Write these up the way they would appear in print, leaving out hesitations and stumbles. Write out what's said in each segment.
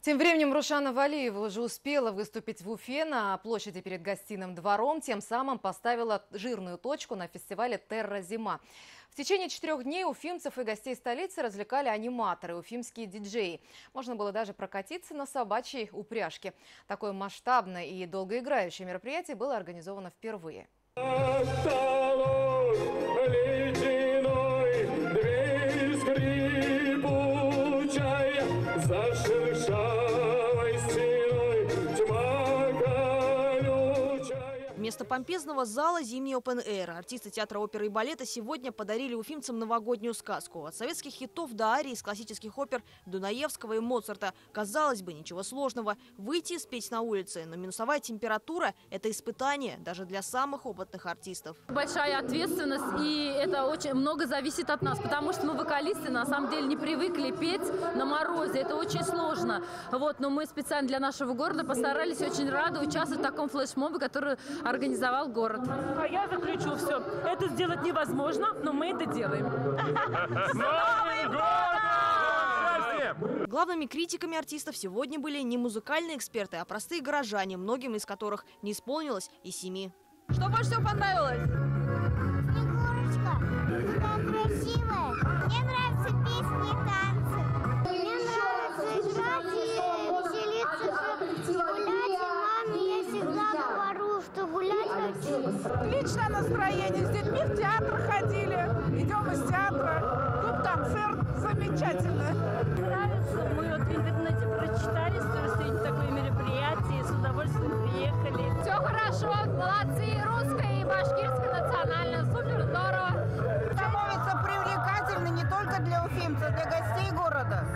Тем временем Рушана Валиева уже успела выступить в Уфе на площади перед Гостиным двором, тем самым поставила жирную точку на фестивале «Терра Зима». В течение 4 дней уфимцев и гостей столицы развлекали аниматоры, уфимские диджеи. Можно было даже прокатиться на собачьей упряжке. Такое масштабное и долгоиграющее мероприятие было организовано впервые. Вместо помпезного зала зимний опен-эйр. Артисты театра оперы и балета сегодня подарили уфимцам новогоднюю сказку. От советских хитов до арий из классических опер Дунаевского и Моцарта. Казалось бы, ничего сложного. Выйти и спеть на улице. Но минусовая температура – это испытание даже для самых опытных артистов. Большая ответственность, и это очень много зависит от нас, потому что мы, вокалисты, на самом деле не привыкли петь на морозе. Это очень сложно. Но мы специально для нашего города постарались, очень рады участвовать в таком флешмобе, который организовал город. А я заключу все. Это сделать невозможно, но мы это делаем. С Новым годом! Главными критиками артистов сегодня были не музыкальные эксперты, а простые горожане, многим из которых не исполнилось и 7. Что больше всего понравилось? Снегурочка. Она красивая. Мне нравятся песни и танцы. Мне нравится играть и веселиться, гулять. Маме я всегда говорю, что гулять вообще. Отличное настроение. С детьми в театр ходили. Идем из театра. Тут концерт. Замечательно. Нравится. Мы в интернете прочитали, что сегодня такое мероприятие, с удовольствием приехали. Все хорошо, молодцы. Русская и башкирская национальная. Супер здорово. Становится привлекательно не только для уфимцев, для гостей города.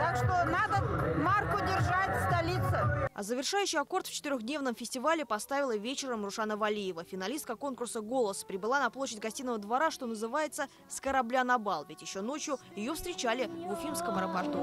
Так что надо марку держать в столице. А завершающий аккорд в 4-дневном фестивале поставила вечером Рушана Валиева. Финалистка конкурса «Голос» прибыла на площадь Гостиного двора, что называется, с корабля на бал. Ведь еще ночью ее встречали в Уфимском аэропорту.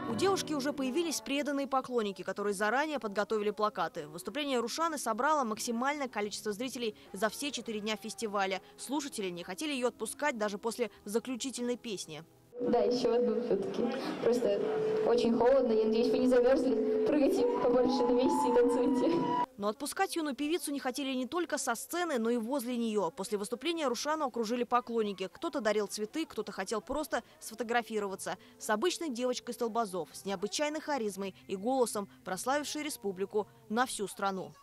У девушки уже появились преданные поклонники, которые заранее подготовили плакаты. Выступление Рушаны собрало максимальное количество зрителей за все 4 дня фестиваля. Слушатели не хотели ее отпускать даже после заключительной песни. Да, еще одну все-таки. Просто очень холодно. Я надеюсь, вы не замерзли. Прыгайте побольше на месте и танцуйте. Но отпускать юную певицу не хотели не только со сцены, но и возле нее. После выступления Рушану окружили поклонники. Кто-то дарил цветы, кто-то хотел просто сфотографироваться. С обычной девочкой столбозов, с необычайной харизмой и голосом, прославившей республику на всю страну.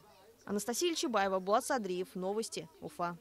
Анастасия Ильчебаева, Булат Садриев. Новости. Уфа.